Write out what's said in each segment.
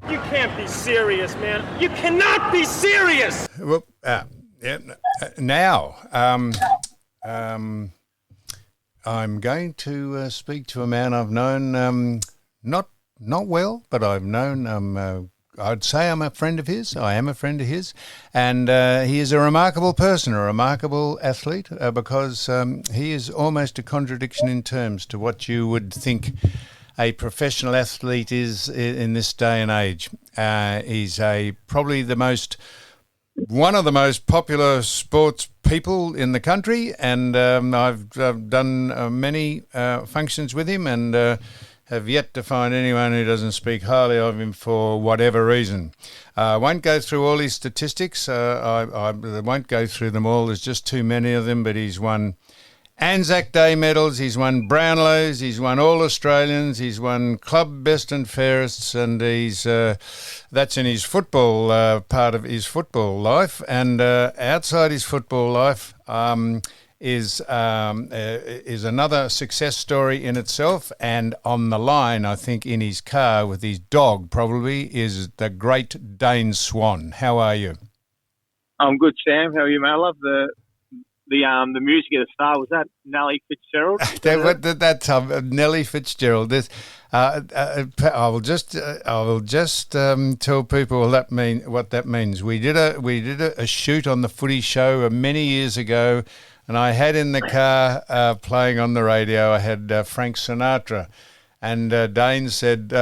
You can't be serious, man. You cannot be serious. Well, now, I'm going to speak to a man I've known not well, but I've known. I'd say I'm a friend of his. I am a friend of his, and he is a remarkable person, a remarkable athlete, because he is almost a contradiction in terms to what you would think a professional athlete is in this day and age. He's probably one of the most popular sports people in the country, and I've done many functions with him, and have yet to find anyone who doesn't speak highly of him for whatever reason. I won't go through all his statistics. I won't go through them all. There's just too many of them, but he's won Anzac Day medals, he's won Brownlows, he's won All Australians, he's won Club Best and Fairest, and that's in his football part of his football life. And outside his football life is another success story in itself. And on the line, I think in his car with his dog probably, is the great Dane Swan. How are you? I'm good, Sam. How are you, mate? I love the music at the start. Was that Nellie Fitzgerald? That's Nellie Fitzgerald. I will just tell people what that means. We did a shoot on the Footy Show many years ago, and I had in the car playing on the radio. I had Frank Sinatra, and Dane said,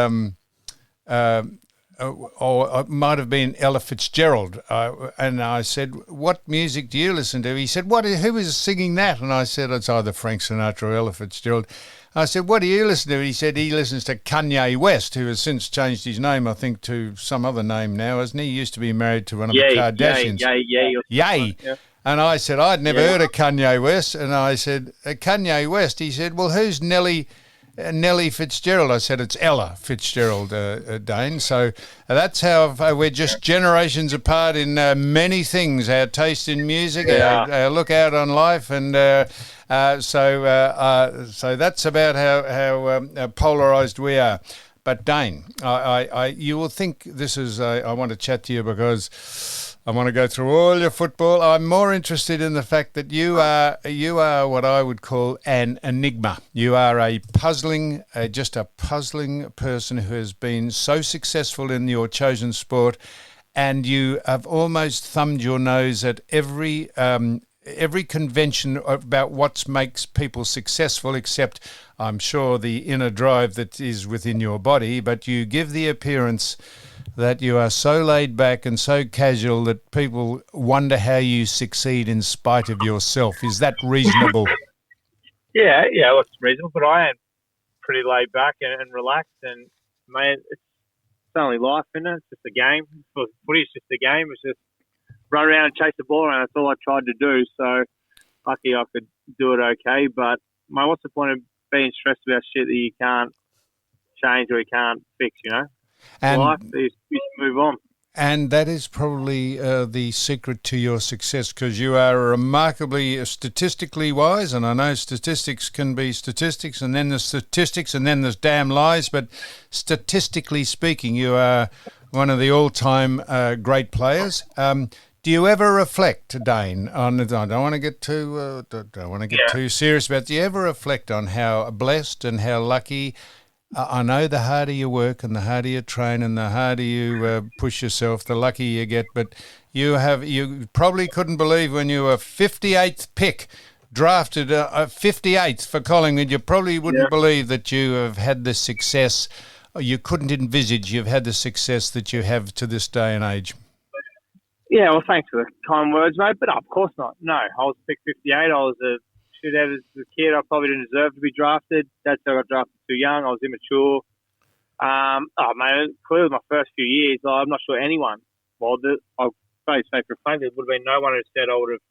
or it might have been Ella Fitzgerald, and I said, "What music do you listen to?" He said, who is singing that? And I said, "It's either Frank Sinatra or Ella Fitzgerald." I said, "What do you listen to?" He said he listens to Kanye West, who has since changed his name, I think, to some other name now, hasn't he? He used to be married to one of the Kardashians. Yay. Yeah. And I said, I'd never heard of Kanye West. And I said, Kanye West? He said, well, who's Nellie Fitzgerald? I said, it's Ella Fitzgerald, Dane. So that's how we're just generations apart in many things, our taste in music, our look out on life. And so that's about how polarised we are. But Dane, you will think this is, I want to chat to you because I want to go through all your football. I'm more interested in the fact that you are what I would call an enigma. You are just a puzzling person who has been so successful in your chosen sport, and you have almost thumbed your nose at every convention about what makes people successful, except I'm sure the inner drive that is within your body. But you give the appearance that you are so laid back and so casual that people wonder how you succeed in spite of yourself. Is that reasonable? Yeah, it's reasonable, but I am pretty laid back and relaxed, and mate, it's only life, isn't it? It's just a game. Footy's just a game. It's just run around and chase the ball around. That's all I tried to do, so lucky I could do it okay. But mate, what's the point of being stressed about shit that you can't change or you can't fix, you know? And life, you move on. And that is probably the secret to your success, because you are remarkably statistically wise, and I know statistics can be statistics, and then there's statistics, and then there's damn lies, but statistically speaking, you are one of the all-time great players. Do you ever reflect, Dane, on? I don't want to get too too serious, but do you ever reflect on how blessed and how lucky? I know the harder you work and the harder you train and the harder you push yourself, the luckier you get. But you probably couldn't believe when you were 58th pick, drafted 58th for Collingwood. You probably wouldn't believe that you have had the success. You couldn't envisage you've had the success that you have to this day and age. Yeah, well, thanks for the kind words, mate. But of course not. No, I was picked 58. I was a shootout as a kid. I probably didn't deserve to be drafted. That's how I got drafted too young. I was immature. Clearly my first few years, I'm not sure anyone. Well, I'll say for a fact, there would have been no one who said I would have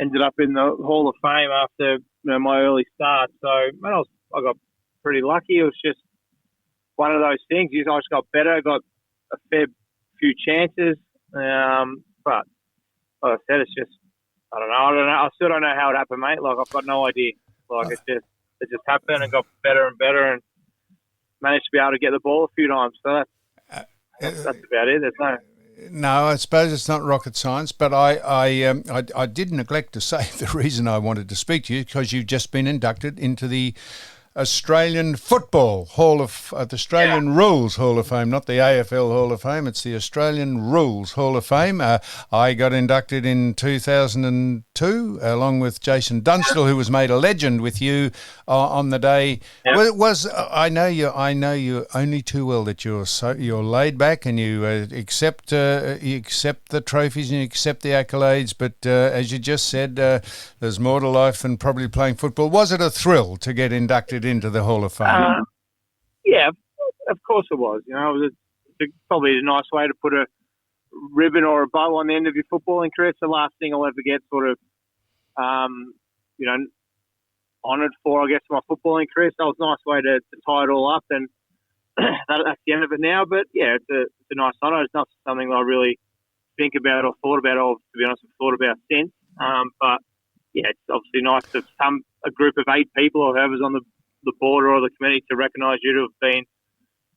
ended up in the Hall of Fame after my early start. So, man, I got pretty lucky. It was just one of those things. I just got better. I got a fair few chances. But like I said, it's just, I don't know. I still don't know how it happened, mate. Like, I've got no idea. Like, it just happened and got better and better and managed to be able to get the ball a few times. So That's about it. There's no... No, I suppose it's not rocket science, but I did neglect to say the reason I wanted to speak to you because you've just been inducted into the Australian Football Hall of the Australian Rules Hall of Fame, not the AFL Hall of Fame. It's the Australian Rules Hall of Fame. I got inducted in 2002, along with Jason Dunstall, who was made a legend with you on the day. Yep. Well, I know you only too well that you're laid back and you accept the trophies and you accept the accolades. But as you just said, there's more to life than probably playing football. Was it a thrill to get inducted into the Hall of Fame? Yeah, of course it was. You know, it's probably a nice way to put a ribbon or a bow on the end of your footballing career. It's the last thing I'll ever get sort of, honoured for, I guess, my footballing career. So it was a nice way to tie it all up, and that's the end of it now. But yeah, it's a nice honour. It's not something that I really think about or thought about, or to be honest, I've thought about since. But yeah, it's obviously nice to a group of 8 people or whoever's on the board or the committee to recognise you to have been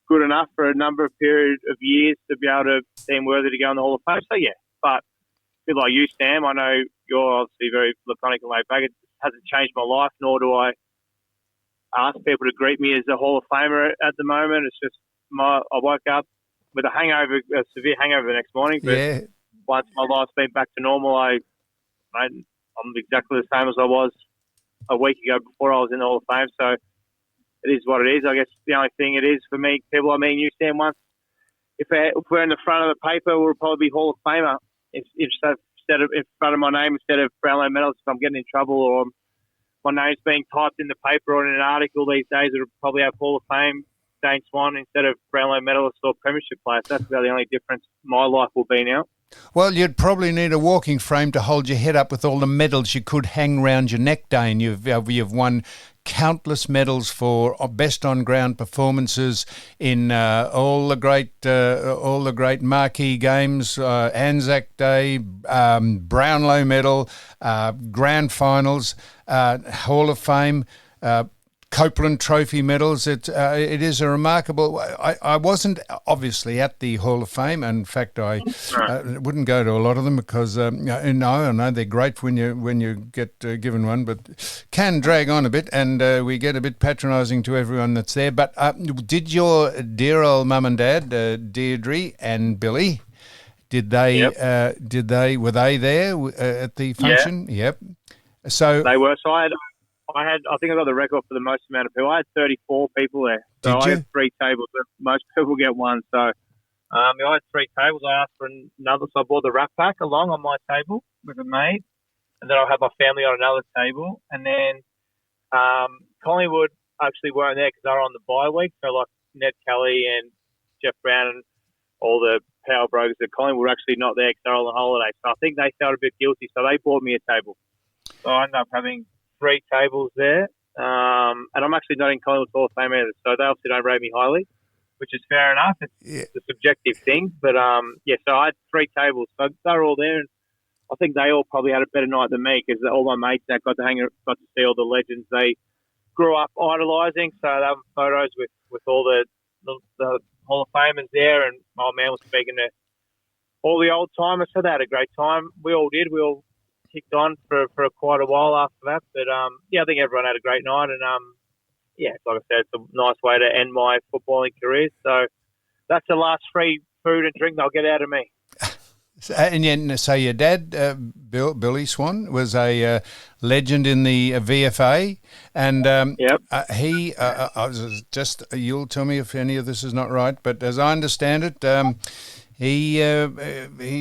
good enough for a number of period of years to be able to seem worthy to go in the Hall of Fame. So yeah, but a bit like you, Sam, I know you're obviously very laconic and laid back. It hasn't changed my life, nor do I ask people to greet me as a Hall of Famer at the moment. It's just I woke up with a severe hangover the next morning, but once my life's been back to normal, I'm exactly the same as I was a week ago before I was in the Hall of Fame. So it is what it is. I guess the only thing it is for me, people, I mean, you, Sam, once, if we're in the front of the paper, we'll probably be Hall of Famer. If instead of in front of my name, instead of Brownlow medals, if I'm getting in trouble or my name's being typed in the paper or in an article these days, it'll probably have Hall of Fame, Dane Swan, instead of Brownlow medalist or premiership player. So that's about the only difference my life will be now. Well, you'd probably need a walking frame to hold your head up with all the medals you could hang round your neck, Dane. You've won countless medals for best on ground performances in all the great marquee games, Anzac Day, Brownlow medal, grand finals, Hall of Fame, Copeland Trophy medals. It is a remarkable. I wasn't obviously at the Hall of Fame. In fact, I wouldn't go to a lot of them because I know they're great when you get given one, but can drag on a bit, and we get a bit patronising to everyone that's there. But did your dear old mum and dad, Deirdre and Billy, were they there at the function? Yeah. Yep. So they were. So I think I got the record for the most amount of people. I had 34 people there. So Did you? I had 3 tables, but most people get one. So I had 3 tables. I asked for another, so I brought the wrap pack along on my table with a mate. And then I'll have my family on another table. And then Collingwood actually weren't there because they were on the bye week. So like Ned Kelly and Jeff Brown and all the power brokers at Collingwood were actually not there because they were on holiday. So I think they felt a bit guilty. So they bought me a table. So I ended up having 3 tables there, and I'm actually not in Collingwood Hall of Fame either, so they obviously don't rate me highly, which is fair enough. It's a subjective thing, but so I had 3 tables, so they were all there, and I think they all probably had a better night than me because all my mates that got to see all the legends they grew up idolising, so they have photos with all the Hall of Famers there, and my old man was speaking to all the old timers, so they had a great time. We all did. We all kicked on for quite a while after that, but I think everyone had a great night, and like I said, it's a nice way to end my footballing career. So that's the last free food and drink they'll get out of me. So your dad, Billy Swan, was a legend in the VFA, and you'll tell me if any of this is not right, but as I understand it, he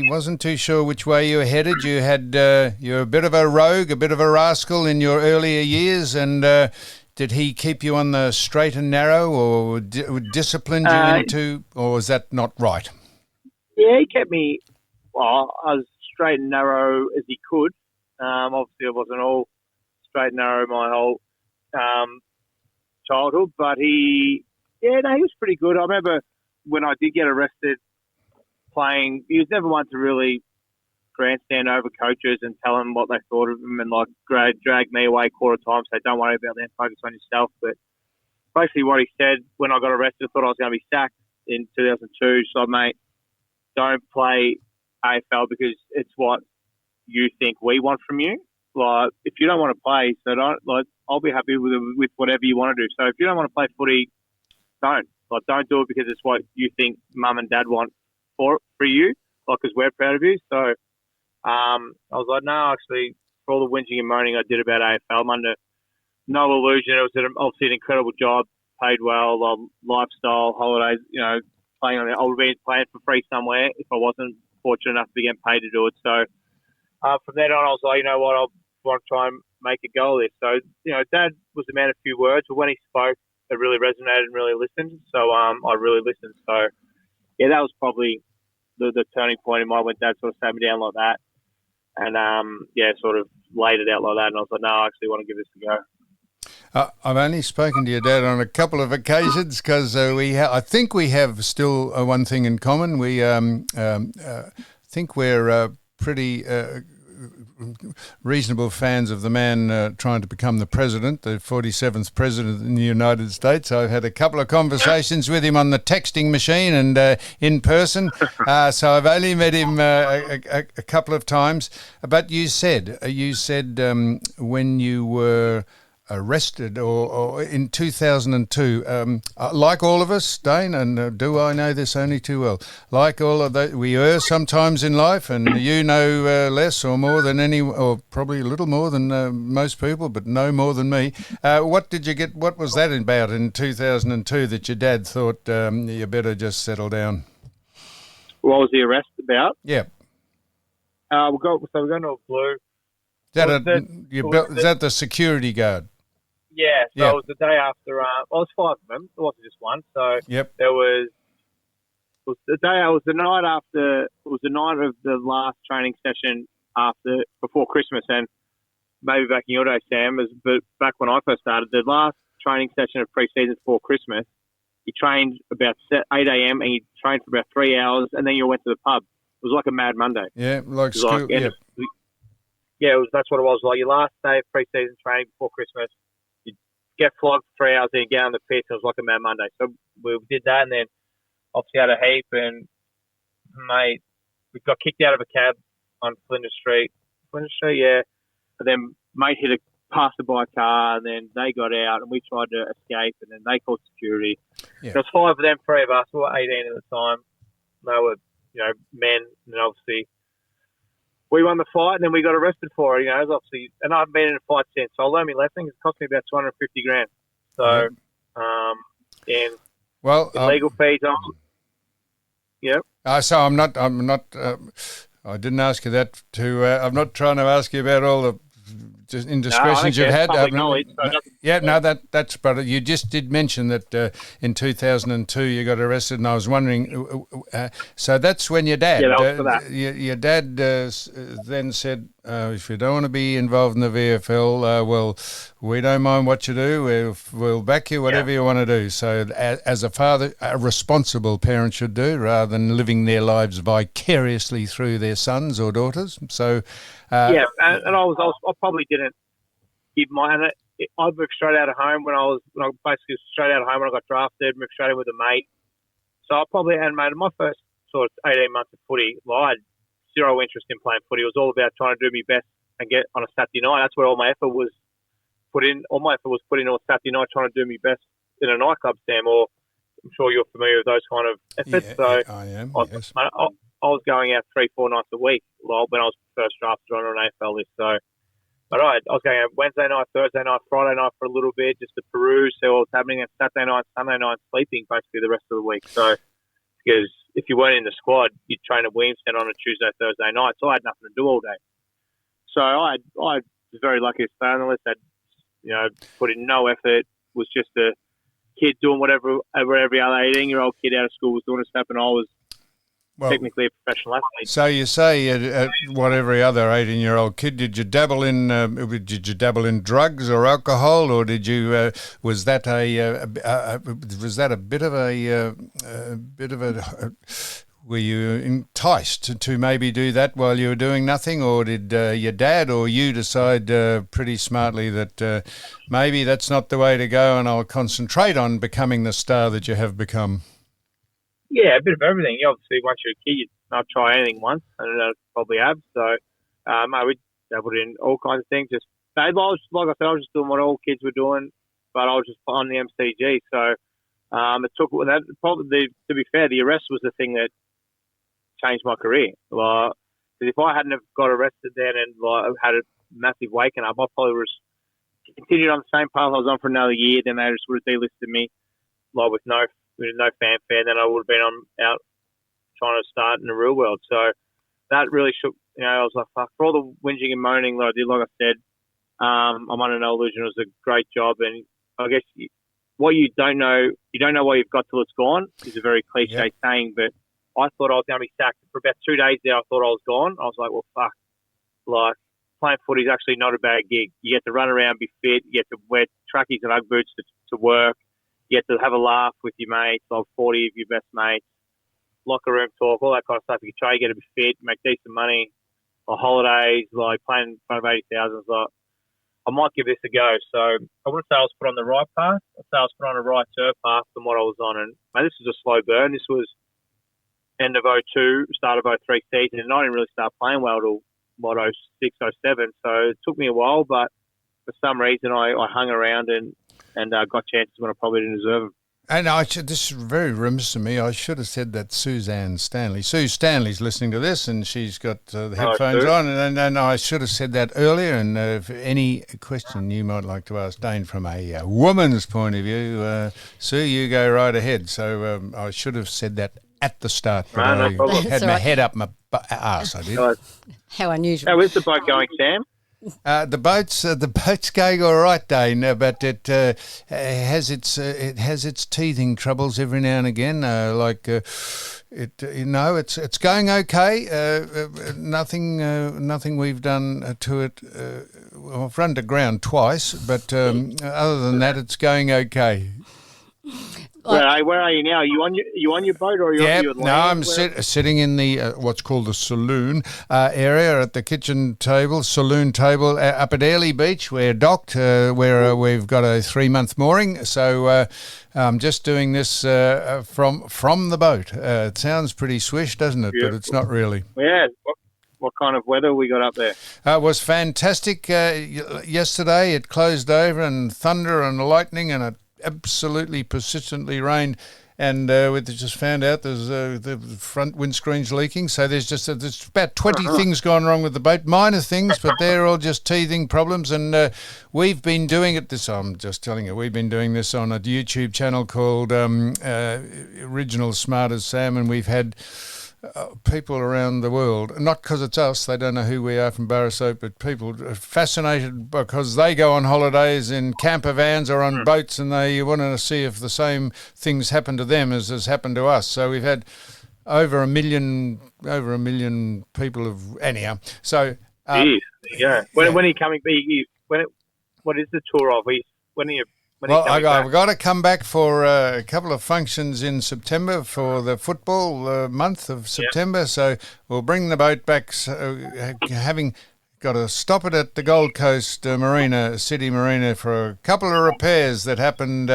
wasn't too sure which way you were headed. You had you're a bit of a rogue, a bit of a rascal in your earlier years, and did he keep you on the straight and narrow, or disciplined you into, or was that not right? Yeah, he kept me as straight and narrow as he could. Obviously, it wasn't all straight and narrow my whole childhood, but he was pretty good. I remember when I did get arrested playing, he was never one to really grandstand over coaches and tell them what they thought of him and like drag me away quarter time, say don't worry about them, focus on yourself. But basically what he said when I got arrested, I thought I was going to be sacked. in 2002. So, mate, don't play AFL because it's what you think we want from you. Like, if you don't want to play, so don't. Like, I'll be happy with whatever you want to do. So, if you don't want to play footy, don't. Like, don't do it because it's what you think mum and dad want for you. Like, because we're proud of you. So, I was like, no, actually, for all the whinging and moaning I did about AFL, I'm under no illusion. It was obviously an incredible job, paid well, lifestyle, holidays. You know, I would be playing for free somewhere if I wasn't fortunate enough to be getting paid to do it. So from then on, I was like, you know what, I'll want to try and make a go of this. So, you know, Dad was a man of few words, but when he spoke, it really resonated and really listened. So I really listened. So, yeah, that was probably the turning point in my when Dad sort of sat me down like that. And, sort of laid it out like that. And I was like, no, I actually want to give this a go. I've only spoken to your dad on a couple of occasions because I think we have still one thing in common. We think we're pretty reasonable fans of the man trying to become the president, the 47th president in the United States. I've had a couple of conversations with him on the texting machine and in person. So I've only met him a couple of times. But you said when you were arrested or in 2002, like all of us, Dane, and do I know this only too well, like all of that, we err sometimes in life, and you know less or more than or probably a little more than most people, but no more than me. What was that about in 2002 that your dad thought you better just settle down? What was the arrest about? Yeah. We're going to a blue. Is that the security guard? Yeah, so it was the day after. It was 5 of them. It wasn't just one. So there was. It was the day. It was the night after. It was the night of the last training session before Christmas, and maybe back in your day, Sam, but back when I first started, the last training session of pre-season before Christmas, you trained about 8 a.m. and you trained for about 3 hours, and then you went to the pub. It was like a Mad Monday. Yeah, like school. That's what it was. Like your last day of pre-season training before Christmas, you get flogged for 3 hours, then you get on the pitch. It was like a Mad Monday. So we did that, and then obviously had a heap. And mate, we got kicked out of a cab on Flinders Street. Yeah. And then mate hit a passerby car, and then they got out, and we tried to escape, and then they called security. Yeah. There was 5 of them, 3 of us. We were 18 at the time. They were, men, and obviously we won the fight, and then we got arrested for it. It was obviously, and I haven't been in a fight since. So I learned my lesson. It cost me about $250,000. So, and legal fees. So I'm not. I didn't ask you that. I'm not trying to ask you about all the indiscretions you've had. That's. But you just did mention that in 2002 you got arrested, and I was wondering. So that's when your dad. Yeah, that was for that. Your dad then said, "If you don't want to be involved in the VFL, well, we don't mind what you do. We'll back you, whatever you want to do." So, as a father, a responsible parent should do, rather than living their lives vicariously through their sons or daughters. So. And I probably didn't give I moved straight out of home when I basically straight out of home when I got drafted, moved straight in with a mate. So I probably had made my first sort of 18 months of footy. Well, I had zero interest in playing footy. It was all about trying to do my best and get on a Saturday night. That's where all my effort was put in. All my effort was put in on a Saturday night trying to do my best in a nightclub, Sam, or I'm sure you're familiar with those kind of efforts. I am, yes. I was going out 3-4 nights a week when I was first drafted on an AFL list. So, but I was going out Wednesday night, Thursday night, Friday night for a little bit just to peruse, see what was happening, and Saturday night, Sunday night, sleeping basically the rest of the week. So, because if you weren't in the squad, you'd train at Williamstown on a Tuesday, Thursday night. So I had nothing to do all day. So I was very lucky to stay on the list. I'd, put in no effort. Was just a kid doing whatever every other 18-year-old kid out of school was doing and stuff, and I was technically a professional athlete. So you say what every other 18-year-old kid, did you dabble in drugs or alcohol, or did you was that a bit of a were you enticed to maybe do that while you were doing nothing, or did your dad or you decide pretty smartly that maybe that's not the way to go and I'll concentrate on becoming the star that you have become? Yeah, a bit of everything. Obviously, once you're a kid, you not try anything once, and I probably have. So, we dabbled in all kinds of things. Just like I said, I was just doing what all kids were doing, but I was just on the MCG. So, it took that. Probably, to be fair, the arrest was the thing that changed my career. Like, because if I hadn't have got arrested then and had a massive waking up, I probably would have continued on the same path I was on for another year. Then they just would have delisted me, with no fanfare. Then I would have been out trying to start in the real world. So that really shook. I was like, fuck, for all the whinging and moaning that I did, like I said, I'm under no illusion. It was a great job, and I guess what you don't know what you've got till it's gone is a very cliche saying, but I thought I was going to be sacked. For about 2 days there, I thought I was gone. I was like, well, fuck. Like, playing footy is actually not a bad gig. You get to run around, be fit. You get to wear trackies and Ugg boots to work. You get to have a laugh with your mates, like 40 of your best mates, locker room talk, all that kind of stuff. You try to get to be fit, make decent money, or holidays, like playing in front of 80,000. Like, I might give this a go. So I wouldn't say I was put on the right path. I'd say I was put on a right turf path than what I was on. And this was a slow burn. This was end of 02, start of 03 season, and I didn't really start playing well till 06, 07. So it took me a while, but for some reason I hung around and got chances when I probably didn't deserve them. And this is very remiss of me. I should have said that Suzanne Stanley. Sue Stanley's listening to this, and she's got the headphones on, and I should have said that earlier. And if any question you might like to ask Dane from a woman's point of view, Sue, you go right ahead. So I should have said that at the start, but I had my head up my arse, I did. How unusual. How is the boat going, Sam? The boat's going all right, Dane, but it has its teething troubles every now and again. It's going okay. Nothing we've done to it. I've run to ground twice, but other than that, it's going okay. Where are you now? Are you on your boat or are you on your land? No, I'm sitting in the what's called the saloon area at the saloon table up at Airlie Beach. We're docked where we've got a 3-month mooring. So I'm just doing this from the boat. It sounds pretty swish, doesn't it? Beautiful. But it's not really. Yeah. What kind of weather we got up there? It was fantastic. Yesterday it closed over and thunder and lightning and it absolutely persistently rained, and we just found out there's the front windscreen's leaking, so there's about 20 things gone wrong with the boat, minor things, but they're all just teething problems, and we've been doing it I'm just telling you, we've been doing this on a YouTube channel called Original Smart as Sam, and we've had people around the world, not because it's us, they don't know who we are from Barrasoap, but people are fascinated because they go on holidays in camper vans or on boats, and they want to see if the same things happen to them as has happened to us. So we've had over a million people anyhow. So there you go. When are you coming? What is the tour of? When are you? I've got to come back for a couple of functions in September for the football month of September. So we'll bring the boat back, having got to stop it at the Gold Coast City Marina for a couple of repairs that happened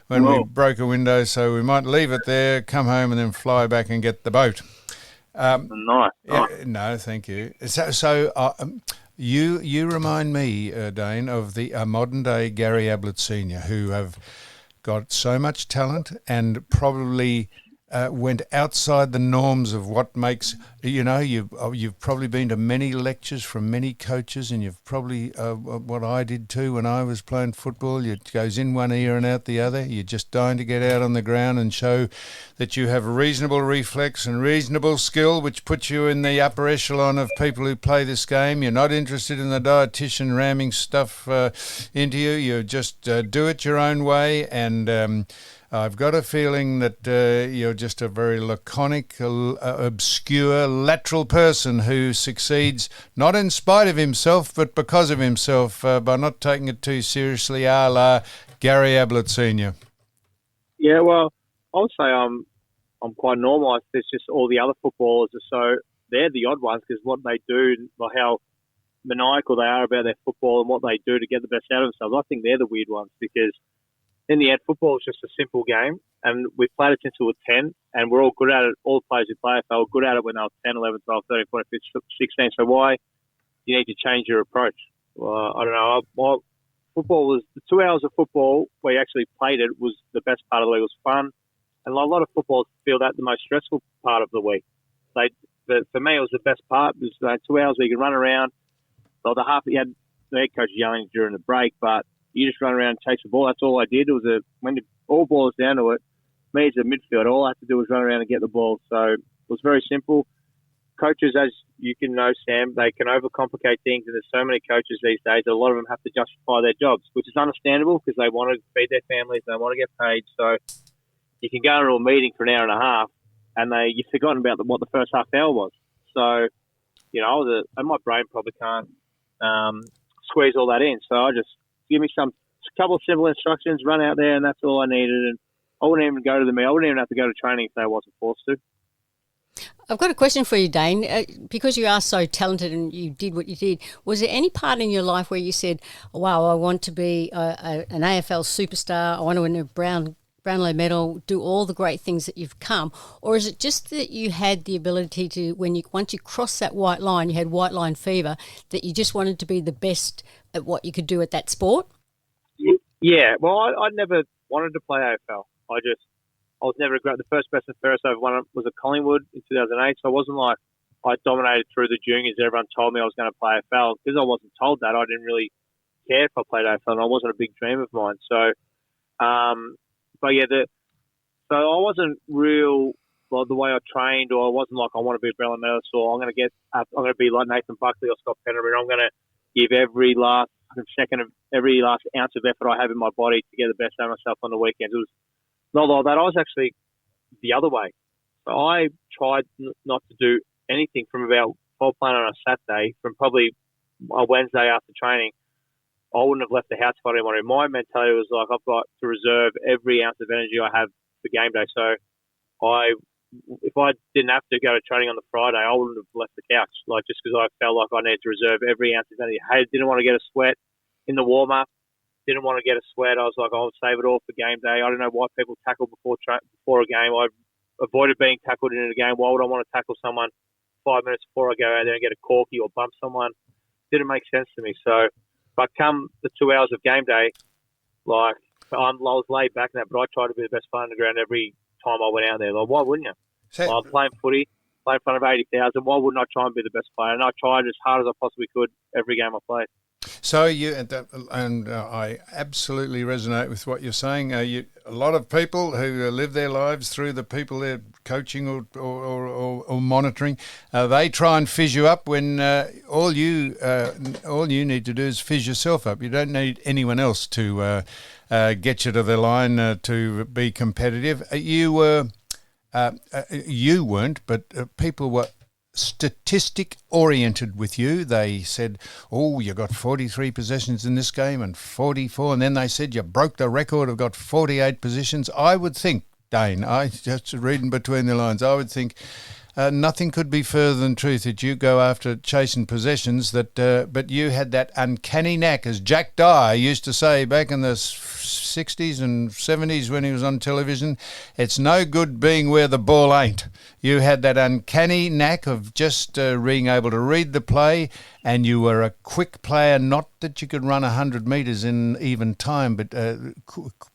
when we broke a window. So we might leave it there, come home, and then fly back and get the boat. Nice. Yeah, no, thank you. So You remind me, Dane, of the modern-day Gary Ablett Sr., who have got so much talent and probably went outside the norms of what makes, you've probably been to many lectures from many coaches, and you've probably, what I did too when I was playing football, it goes in one ear and out the other. You're just dying to get out on the ground and show that you have reasonable reflex and reasonable skill, which puts you in the upper echelon of people who play this game. You're not interested in the dietitian ramming stuff into you. You just do it your own way, and I've got a feeling that you're just a very laconic, obscure, lateral person who succeeds not in spite of himself, but because of himself, by not taking it too seriously, a la Gary Ablett Sr. Yeah, well, I would say I'm quite normal. It's just all the other footballers are they're the odd ones because what they do, like how maniacal they are about their football and what they do to get the best out of themselves. I think they're the weird ones because in the end, football is just a simple game, and we played it since we were 10, and we're all good at it. All the players who play it, they were good at it when they were 10, 11, 12, 13, 14, 15, 16. So why you need to change your approach? Well, I don't know. Football was the 2 hours of football where you actually played it was the best part of the league. It was fun, and a lot of footballers feel that the most stressful part of the week. But for me, it was the best part. It was 2 hours where you could run around. So you had the head coach yelling during the break, but you just run around and chase the ball. That's all I did. It was when the all ball was down to it, me as a midfielder, all I had to do was run around and get the ball. So it was very simple. Coaches, as you can know, Sam, they can overcomplicate things, and there's so many coaches these days. A lot of them have to justify their jobs, which is understandable because they want to feed their families, they want to get paid. So you can go into a meeting for an hour and a half, and you've forgotten about what the first half hour was. So, and my brain probably can't squeeze all that in. So I just give me a couple of simple instructions, run out there, and that's all I needed. And I wouldn't even go to the meet. I wouldn't even have to go to training if I wasn't forced to. I've got a question for you, Dane. Because you are so talented and you did what you did, was there any part in your life where you said, wow, I want to be an AFL superstar, I want to win a Brownlow medal, do all the great things that you've come? Or is it just that you had the ability to, once you crossed that white line, you had white line fever, that you just wanted to be the best at what you could do at that sport? Yeah, well, I never wanted to play AFL. I was never the first best and fairest I ever won was at Collingwood in 2008. So I wasn't like I dominated through the juniors. Everyone told me I was going to play AFL. Because I wasn't told that, I didn't really care if I played AFL, and I wasn't a big dream of mine. So, but yeah, so I wasn't real like the way I trained, or I wasn't like I want to be a Brownlow medalist, or I'm going to be like Nathan Buckley or Scott Penderbury. I'm going to give every last second of every last ounce of effort I have in my body to get the best out of myself on the weekends. It was not like that. I was actually the other way. So I tried not to do anything from about playing on a Saturday, from probably a Wednesday after training. I wouldn't have left the house if I didn't want to. My mentality was like, I've got to reserve every ounce of energy I have for game day. So if I didn't have to go to training on the Friday, I wouldn't have left the couch, like just because I felt like I needed to reserve every ounce of energy. I didn't want to get a sweat in the warm-up. Didn't want to get a sweat. I was like, I'll save it all for game day. I don't know why people tackle before a game. I avoided being tackled in a game. Why would I want to tackle someone 5 minutes before I go out there and get a corky or bump someone? Didn't make sense to me. So, but come the 2 hours of game day, like I was laid back in that, but I tried to be the best player on the ground every time I went out there. Like, why wouldn't you? I'm playing footy, playing in front of 80,000. Why wouldn't I try and be the best player? And I tried as hard as I possibly could every game I played. So I absolutely resonate with what you're saying. A lot of people who live their lives through the people they're coaching or monitoring, they try and fizz you up when all you need to do is fizz yourself up. You don't need anyone else to get you to the line to be competitive. You weren't, but people were statistic oriented with you. They said, oh, you got 43 possessions in this game and 44, and then they said you broke the record, have got 48 positions. I would think, Dane, I just reading between the lines, I would think nothing could be further than truth that you go after chasing possessions, but you had that uncanny knack, as Jack Dyer used to say back in the 60s and 70s when he was on television, it's no good being where the ball ain't. You had that uncanny knack of just being able to read the play, and you were a quick player, not that you could run 100 metres in even time, but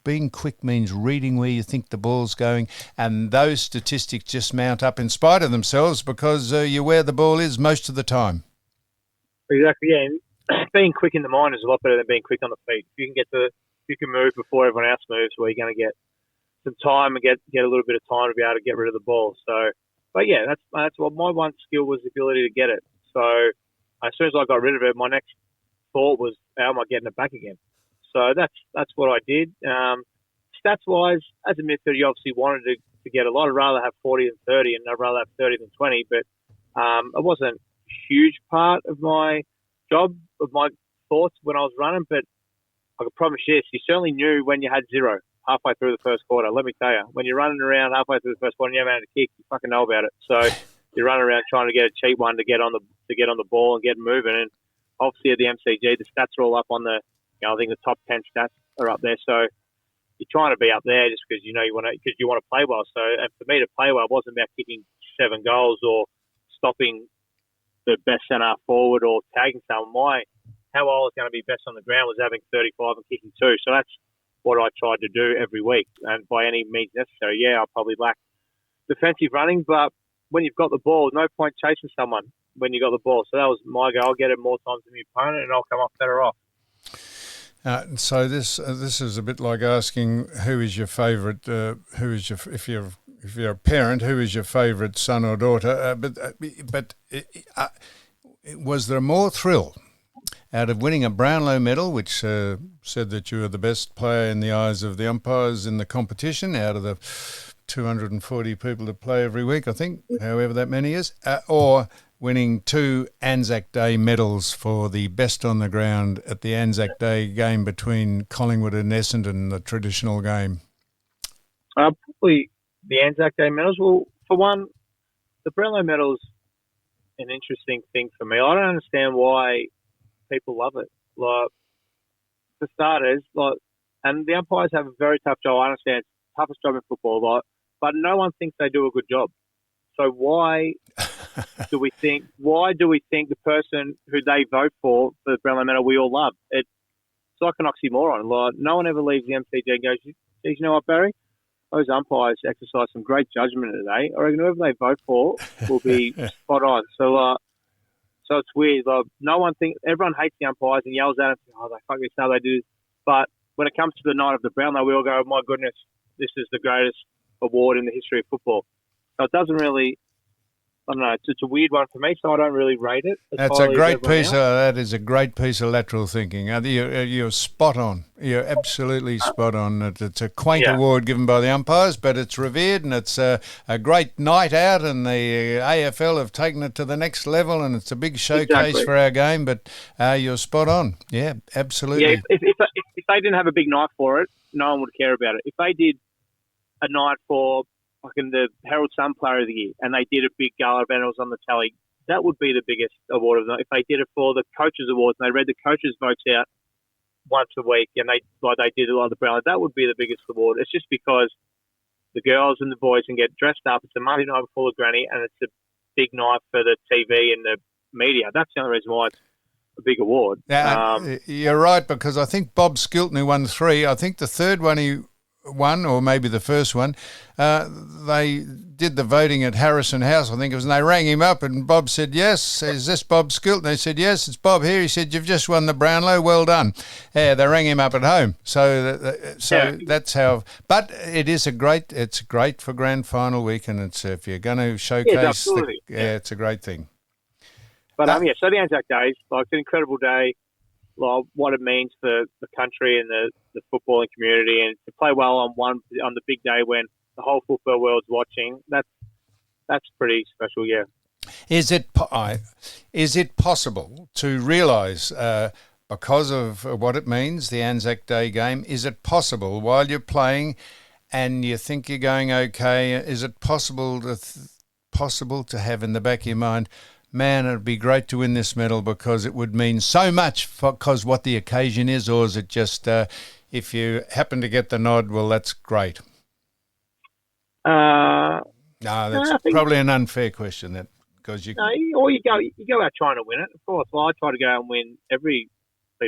being quick means reading where you think the ball's going, and those statistics just mount up in spite of themselves because you're where the ball is most of the time. Exactly, yeah. And being quick in the mind is a lot better than being quick on the feet. If you can move before everyone else moves, where you're going to get some time and get a little bit of time to be able to get rid of the ball. So, but yeah, that's what my one skill was, the ability to get it. So as soon as I got rid of it, my next thought was, how am I getting it back again? So that's what I did. Stats wise, as a midfielder, you obviously wanted to get a lot. I'd rather have 40 than 30, and I'd rather have 30 than 20. But it wasn't a huge part of my job, of my thoughts when I was running. But I can promise you this, you certainly knew when you had zero halfway through the first quarter. Let me tell you, when you're running around halfway through the first quarter and you haven't had a kick, you fucking know about it. So you're running around trying to get a cheap one to get on the ball and get moving. And obviously at the MCG, the stats are all up on I think the top 10 stats are up there. So you're trying to be up there just because you want to play well. So, and for me to play well, it wasn't about kicking 7 goals or stopping the best centre forward or tagging someone. How I was going to be best on the ground was having 35 and kicking 2. So that's what I tried to do every week, and by any means necessary. Yeah, I probably lack defensive running, but when you've got the ball, no point chasing someone when you got the ball. So that was my goal. I'll get it more times than the opponent, and I'll come off better off. So this is a bit like asking who is your favourite, if you're a parent, who is your favourite son or daughter? But was there more thrill out of winning a Brownlow medal, which said that you were the best player in the eyes of the umpires in the competition out of the 240 people that play every week, I think, however that many is, or winning 2 Anzac Day medals for the best on the ground at the Anzac Day game between Collingwood and Essendon, the traditional game? Probably the Anzac Day medals. Well, for one, the Brownlow medal's an interesting thing for me. I don't understand why people love it. Like, for starters, and the umpires have a very tough job. I understand it's the toughest job in football, but no one thinks they do a good job. So why do we think the person who they vote for the Brownlow medal we all love? It's like an oxymoron. Like, no one ever leaves the MCG and goes, geez, you know what, Barry? Those umpires exercise some great judgment today. I reckon whoever they vote for will be spot on. So it's weird. Like, everyone hates the umpires and yells at them, oh, they fuck this, how they do. But when it comes to the night of the Brownlow, we all go, my goodness, this is the greatest award in the history of football. So it doesn't really, I don't know, it's a weird one for me, so I don't really rate it. That is a great piece of lateral thinking. You're spot on. You're absolutely spot on. It's a quaint award given by the umpires, but it's revered, and it's a great night out, and the AFL have taken it to the next level, and it's a big showcase for our game, but you're spot on. Yeah, absolutely. Yeah, if they didn't have a big night for it, no one would care about it. If they did a night for the Herald Sun Player of the Year, and they did a big gala event, it was on the telly, that would be the biggest award of the night. If they did it for the Coaches Awards, and they read the coaches' votes out once a week, and they did a lot of the Brownlow, that would be the biggest award. It's just because the girls and the boys can get dressed up. It's a Monday night before the granny, and it's a big night for the TV and the media. That's the only reason why it's a big award. You're right, because I think Bob Skilton, who won 3, I think the third one he won, or maybe the first one, they did the voting at Harrison House, I think it was, and they rang him up, and Bob said, yes, is this Bob Skilton? They said, yes, it's Bob here. He said, you've just won the Brownlow, well done. Yeah, they rang him up at home. That's how, but it's great for grand final week, and it's, if you're going to showcase, it's a great thing. But so the Anzac Day, it's an incredible day. Like, what it means for the country and the footballing community, and to play well on the big day when the whole football world's watching, that's pretty special. Yeah. Is it possible to realise, because of what it means, the Anzac Day game, is it possible while you're playing and you think you're going okay, is it possible to have in the back of your mind, man, it'd be great to win this medal because it would mean so much because what the occasion is, or is it just if you happen to get the nod, well, that's great? No, that's probably an unfair question. That because you go out trying to win it. Of course, well, I try to go out and win be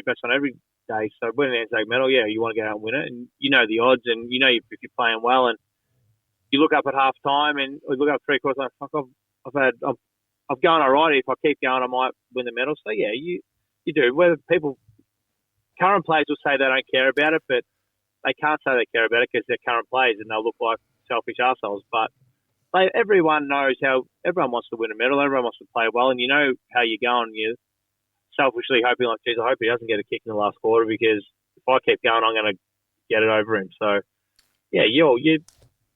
best on every day. So win an Anzac medal, you want to go out and win it, and you know the odds, and you know if you're playing well, and you look up at half time, and we look up 3 quarters, like, fuck, I've gone all right. If I keep going, I might win the medal. So, yeah, you do. Whether current players will say they don't care about it, but they can't say they care about it because they're current players and they'll look like selfish arseholes. But everyone knows everyone wants to win a medal. Everyone wants to play well, and you know how you're going. You're selfishly hoping, like, geez, I hope he doesn't get a kick in the last quarter because if I keep going, I'm going to get it over him. So, yeah,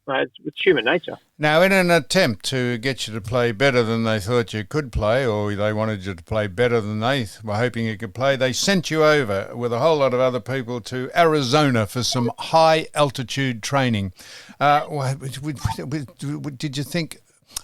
it's human nature. Now, in an attempt to get you to play better than they thought you could play, or they wanted you to play better than they were hoping you could play, they sent you over with a whole lot of other people to Arizona for some high-altitude training. Did you think,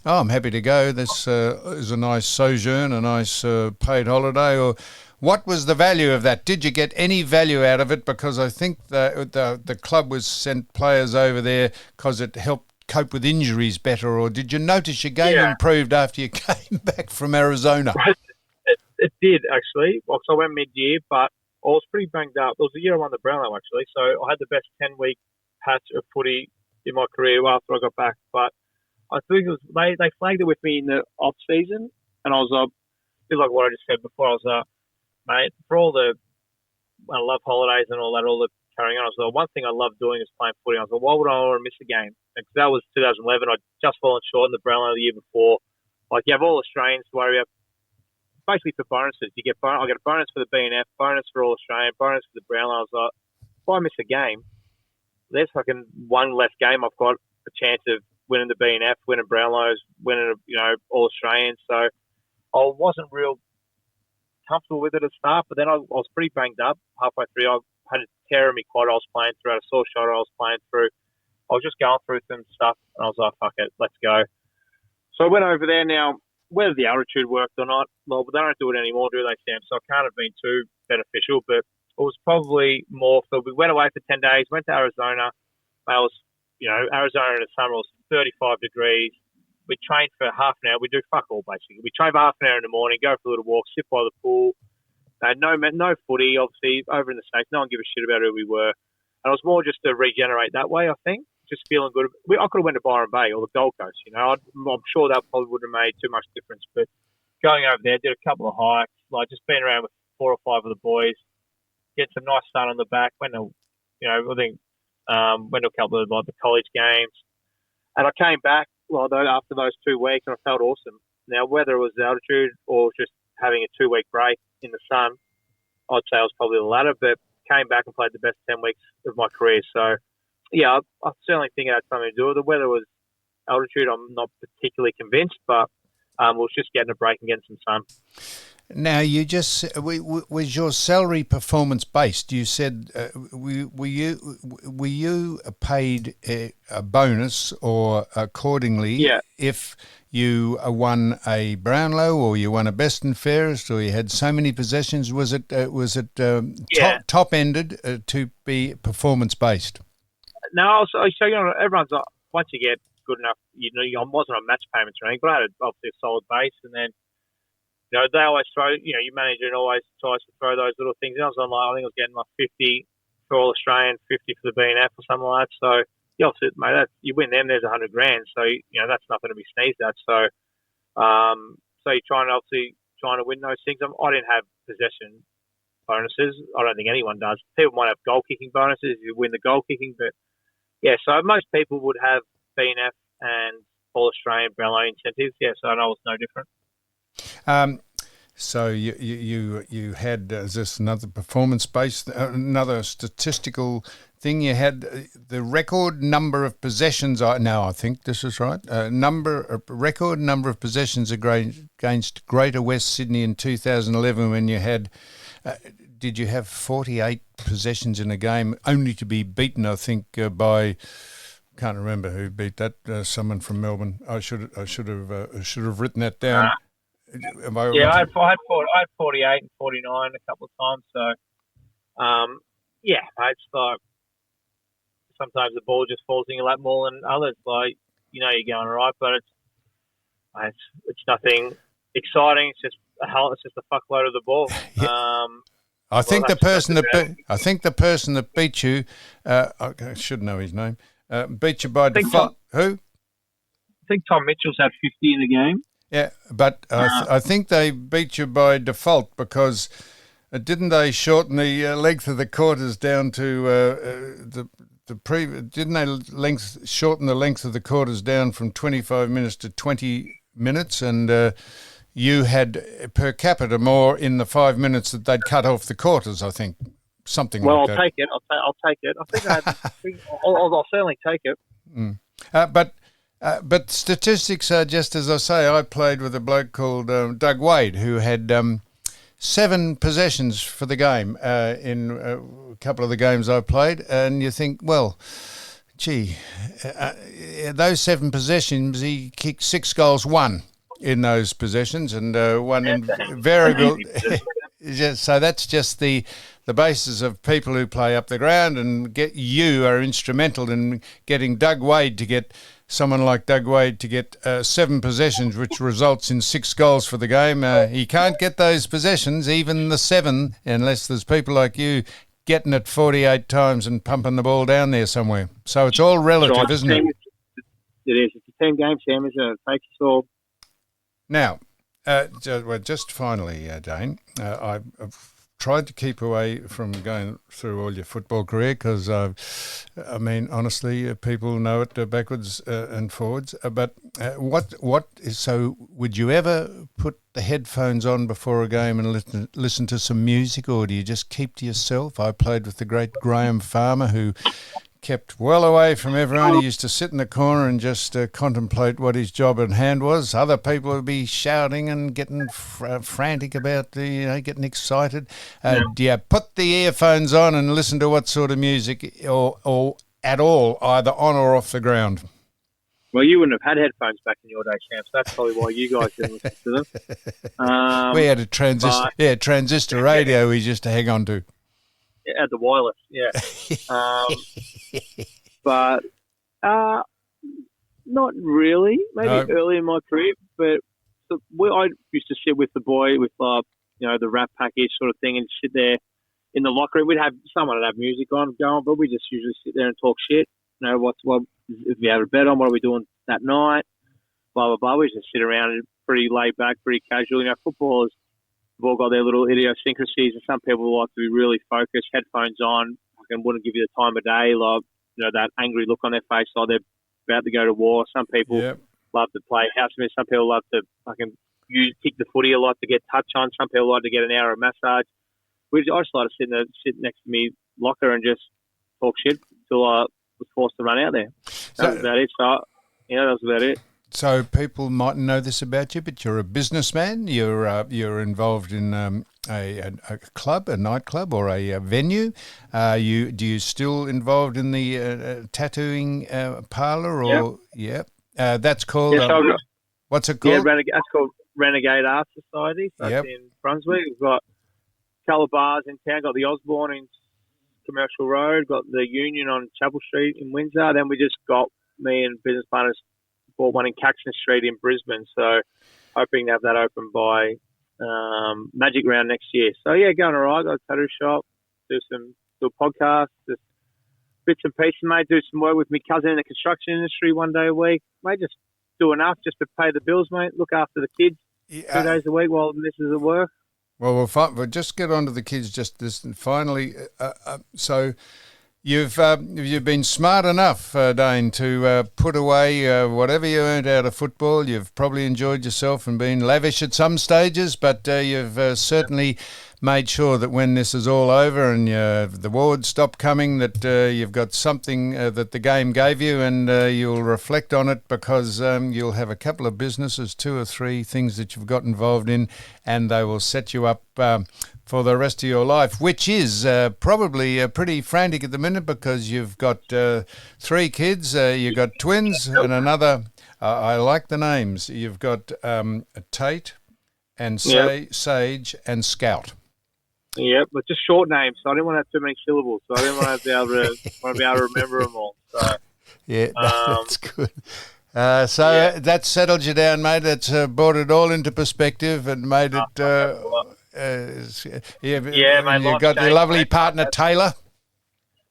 Oh, I'm happy to go. This is a nice sojourn, a nice paid holiday. Or what was the value of that? Did you get any value out of it? Because I think the club was sent players over there because it helped cope with injuries better. Or did you notice your game improved after you came back from Arizona? It did, actually. Well, so I went mid-year, but I was pretty banged up. It was the year I won the Brownlow, actually. So I had the best 10-week patch of footy in my career after I got back. But I think it was they flagged it with me in the off-season, and I was a bit like what I just said before. I was mate, for all the I love holidays and all the carrying on. I was like, one thing I love doing is playing footy. I was like, why would I want to miss a game? Because that was 2011. I'd just fallen short in the Brownlow the year before. Like, you have all Australians to worry about. Basically for bonuses, I get a bonus for the BNF, bonus for All Australian, bonus for the Brownlow. I was like, if I miss a game, there's fucking one less game I've got a chance of winning the BNF, winning Brownlows, winning All Australian. So I wasn't real comfortable with it at the start, but then I was pretty banged up halfway through. I had a tear in my quad I was playing through, I had a sore shoulder I was playing through. I was just going through some stuff, and I was like, fuck it, let's go. So I went over there now. Whether the altitude worked or not, well, but they don't do it anymore, do they, Sam? So it can't have been too beneficial, but it was probably more for, we went away for 10 days, went to Arizona. Arizona in the summer was 35 degrees. We trained for half an hour. We do fuck all, basically. We train for half an hour in the morning, go for a little walk, sit by the pool. No footy, obviously, over in the States. No one gave a shit about who we were. And it was more just to regenerate that way, I think. Just feeling good. I could have went to Byron Bay or the Gold Coast, I'm sure that probably would have made too much difference. But going over there, did a couple of hikes, like just being around with 4 or 5 of the boys, get some nice sun on the back. Went to a couple of the college games. And I came back after those 2 weeks and I felt awesome. Now, whether it was the altitude or just having a 2-week break in the sun, I'd say it was probably the latter, but came back and played the best 10 weeks of my career. So, yeah, I certainly think it had something to do with it. Whether it was altitude, I'm not particularly convinced, but was just getting a break and getting some sun. Now, you just was your salary performance based? You said were you paid a bonus or accordingly? Yeah. If you won a Brownlow or you won a best and fairest or you had so many possessions, was it top ended to be performance based? No, so everyone's like, once you get good enough, I wasn't on match payments or anything, but I had obviously a solid base, and then they always throw, your manager always tries to throw those little things in. I think I was getting like 50 for All Australian, 50 for the BNF or something like that. So, obviously, mate, you win them, there's $100,000. So, that's nothing to be sneezed at. So, you're trying to win those things. I didn't have possession bonuses. I don't think anyone does. People might have goal kicking bonuses if you win the goal kicking, but yeah, so most people would have BNF and All Australian Brownlow incentives. Yeah, so I know it's no different. So you had is this another performance based, another statistical thing? You had the record number of possessions. I think this is right. Record number of possessions against Greater West Sydney in 2011 when you had. Did you have 48 possessions in a game, only to be beaten? I think by. Can't remember who beat that. Someone from Melbourne. I should have written that down. I had 48 and 49 a couple of times. So, it's like sometimes the ball just falls in your lap more than others. Like you're going all right, but it's nothing exciting. It's just a fuckload of the ball. Yeah. I think the person that beat you, I should know his name. Beat you by default. Who? I think Tom Mitchell's had 50 in the game. Yeah, but I think they beat you by default because didn't they shorten the length of the quarters down to Didn't they shorten the length of the quarters down from 25 minutes to 20 minutes? And you had per capita more in the 5 minutes that they'd cut off the quarters, I think. Something like that. Well, I'll take it. I'll take it. I think I'll certainly take it. Mm. But statistics are just as I say. I played with a bloke called Doug Wade who had 7 possessions for the game in a couple of the games I played. And you think, well, gee, those 7 possessions, he kicked 6 goals, 1 in those possessions, and 1 in variable. So that's just the basis of people who play up the ground, and you are instrumental in getting someone like Doug Wade to get 7 possessions, which results in 6 goals for the game. He can't get those possessions, even the 7, unless there's people like you getting it 48 times and pumping the ball down there somewhere. So it's all relative, isn't it? It is. It's a team game, Sam, isn't it? It takes us all. Now, just finally, Dane, I've tried to keep away from going through all your football career because, honestly, people know it backwards and forwards. But so would you ever put the headphones on before a game and listen to some music, or do you just keep to yourself? I played with the great Graham Farmer, who kept well away from everyone. He used to sit in the corner and just contemplate what his job at hand was. Other people would be shouting and getting frantic about getting excited. Do you put the earphones on and listen to what sort of music, or at all, either on or off the ground? Well, you wouldn't have had headphones back in your day, Sam, so that's probably why you guys didn't listen to them. We had a transistor radio we used to hang on to. At the wireless, yeah. But not really. Maybe early in my career, but I used to sit with the boy with the rap package sort of thing, and sit there in the locker room. Someone would have music on going, but we just usually sit there and talk shit. What if we have a bet on, what are we doing that night? Blah blah blah. We just sit around and pretty laid back, pretty casual. Footballers have all got their little idiosyncrasies, and some people like to be really focused, headphones on, and wouldn't give you the time of day, like that angry look on their face, like they're about to go to war. Some people love to play house music. Some people love to fucking kick the footy a lot to get touch on. Some people like to get an hour of massage. I just like to sit next to me locker and just talk shit until I was forced to run out there. That was about it. So that was about it. So people mightn't know this about you, but you're a businessman. You're involved in a club, a nightclub, or a venue. Do you still involved in the tattooing parlour? Or that's called. What's it called? Yeah, that's called Renegade Art Society. So it's in Brunswick. We've got a couple of bars in town. Got the Osborne in Commercial Road. Got the Union on Chapel Street in Windsor. Then we just got me and business partners bought one in Caxton Street in Brisbane. So hoping to have that open by Magic Round next year. So going all right. Got a tattoo shop. Do a podcast. Just bits and pieces, mate. Do some work with my cousin in the construction industry one day a week. Mate, just do enough just to pay the bills, mate. Look after the kids 2 days a week while this is at work. Well, we'll just get on to the kids just this. And finally, so you've been smart enough, Dane, to put away whatever you earned out of football. You've probably enjoyed yourself and been lavish at some stages, but you've certainly made sure that when this is all over and the awards stop coming, that you've got something that the game gave you, and you'll reflect on it, because you'll have a couple of businesses, 2 or 3 things that you've got involved in, and they will set you up for the rest of your life, which is probably pretty frantic at the minute, because you've got 3 kids, you've got twins, and another, I like the names, you've got Tate and Sage and Scout. Yeah, but just short names, so I didn't want to have too many syllables, so I didn't want to be able to remember them all. So, that's good. That settled you down, mate. That's brought it all into perspective and made it. Mate. You've got your lovely partner Taylor.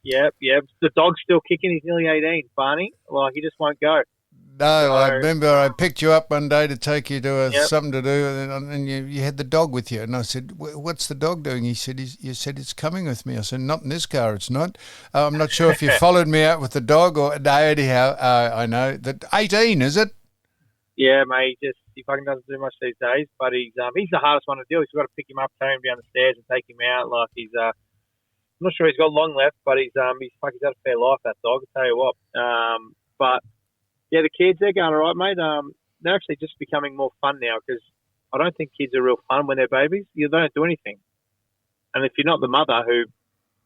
Yep. The dog's still kicking. He's nearly 18, Barney. Well, he just won't go. No, so, I remember I picked you up one day to take you to something to do, and you had the dog with you. And I said, "What's the dog doing?" He said, "You said it's coming with me." I said, "Not in this car, it's not." I'm not sure if you followed me out with the dog or no. Anyhow, I know that 18, is it? Yeah, mate. He fucking doesn't do much these days, but he's the hardest one to deal with. You've got to pick him up, carry him down the stairs, and take him out. Like I'm not sure he's got long left, but he's had a fair life, that dog. I'll tell you what. But. Yeah, the kids, they're going all right, mate. They're actually just becoming more fun now, because I don't think kids are real fun when they're babies. They don't do anything. And if you're not the mother who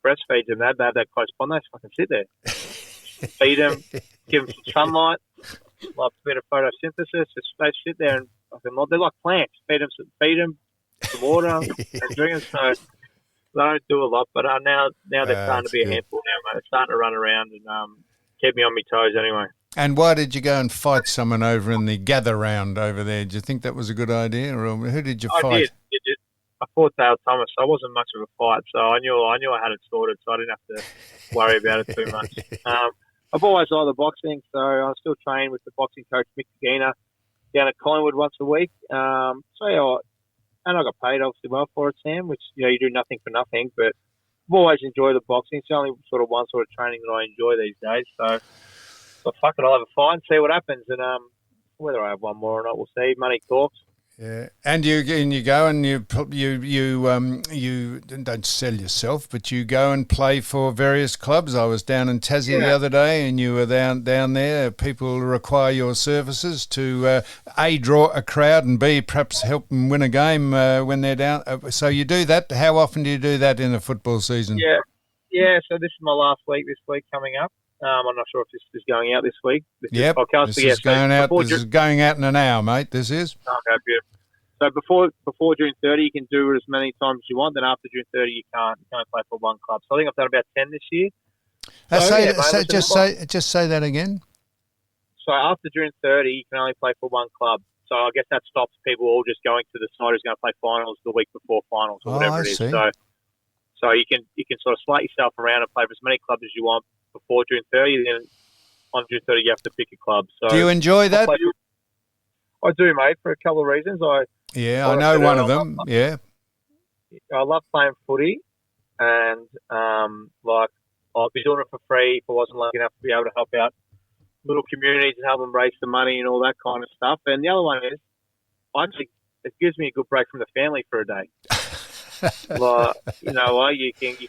breastfeeds them, they have that close bond, they just fucking sit there. feed them, give them some sunlight, like a bit of photosynthesis. Just they sit there and they're like plants. Feed them some water and drink them. So they don't do a lot, but now they're starting to be a handful now, mate. They're starting to run around and keep me on my toes anyway. And why did you go and fight someone over in the gather round over there? Do you think that was a good idea, or who did you fight? I did. I fought Dale Thomas. So I wasn't much of a fight, so I knew I had it sorted, so I didn't have to worry about it too much. I've always liked the boxing, so I still train with the boxing coach Mick Gina down at Collingwood once a week. And I got paid obviously well for it, Sam. Which you do nothing for nothing, but I've always enjoyed the boxing. It's the only sort of one sort of training that I enjoy these days. So fuck it, I'll have a fight and see what happens, and whether I have one more or not, we'll see. Money talks. Yeah, and you go and you don't sell yourself, but you go and play for various clubs. I was down in Tassie the other day, and you were down there. People require your services to A, draw a crowd, and B, perhaps help them win a game when they're down. So you do that. How often do you do that in a football season? Yeah. So this is my last week. This week coming up. I'm not sure if this is going out this week. Yep, this is going out. This is going out in an hour, mate. This is. Okay, beautiful. So before June 30, you can do it as many times as you want. Then after June 30, you can't. You can only play for one club. So I think I've done about 10 this year. Just say that again. So after June 30, you can only play for one club. So I guess that stops people all just going to the side who's going to play finals the week before finals or whatever it is. See. So you can sort of slate yourself around and play for as many clubs as you want before June 30. Then on June 30, you have to pick a club. So do you enjoy that? I do, mate, for a couple of reasons. I know one of them. Yeah. I love playing footy, and I'd be doing it for free if I wasn't lucky enough to be able to help out little communities and help them raise the money and all that kind of stuff. And the other one is, it gives me a good break from the family for a day. You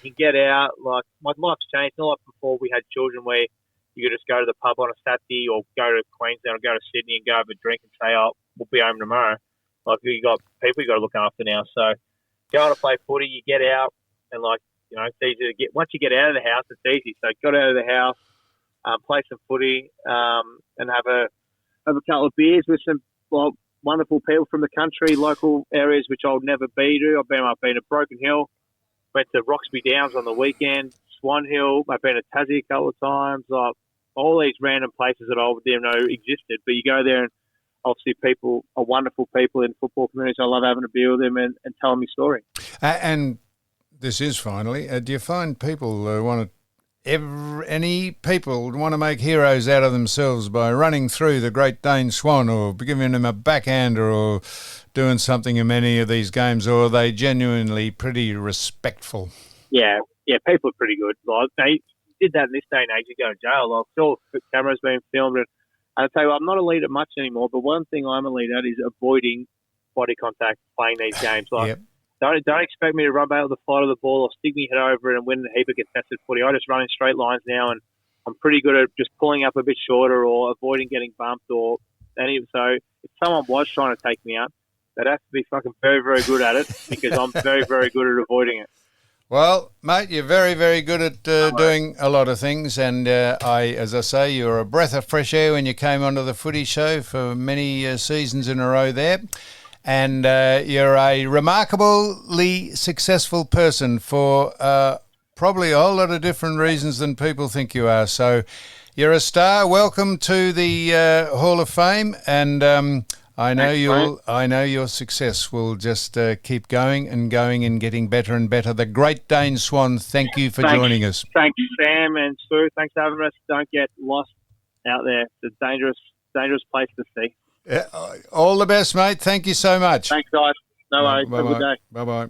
can get out. Like my life's changed. Not like before we had children where you could just go to the pub on a Saturday or go to Queensland or go to Sydney and go have a drink and say, "Oh, we'll be home tomorrow." Like you got people you got to look after now. So go to play footy, you get out, and it's easy to get. Once you get out of the house, it's easy. So got out of the house, play some footy, and have a couple of beers with some wonderful people from the country, local areas which I'll never be to. I've been to Broken Hill, went to Roxby Downs on the weekend, Swan Hill. I've been to Tassie a couple of times. All these random places that I didn't know existed. But you go there and obviously people are wonderful people in football communities. I love having a beer with them and telling me story. And this is finally, do you find people any people want to make heroes out of themselves by running through the Great Dane Swan or giving him a backhander or doing something in many of these games, or are they genuinely pretty respectful? Yeah, people are pretty good. Like, they did that in this day and age, you go to jail. Like, still, cameras being filmed. And I tell you, I'm not elite at much anymore, but one thing I'm elite at is avoiding body contact playing these games. Like, Don't expect me to run back to the fight of the ball or stick my head over it and win a heap of contested footy. I just run in straight lines now, and I'm pretty good at just pulling up a bit shorter or avoiding getting bumped or any. So if someone was trying to take me out, they'd have to be fucking very, very good at it because I'm very, very good at avoiding it. Well, mate, you're very, very good at doing a lot of things, and as I say, you're a breath of fresh air when you came onto the footy show for many seasons in a row there. And you're a remarkably successful person for probably a whole lot of different reasons than people think you are. So you're a star. Welcome to the Hall of Fame, and I know your success will just keep going and getting better and better. The Great Dane Swan, thank you for joining us. Thanks, Sam and Sue. Thanks for having us. Don't get lost out there. It's a dangerous place to see. Yeah, all the best, mate. Thank you so much. Thanks, guys. No worries. Have a good day. Bye-bye.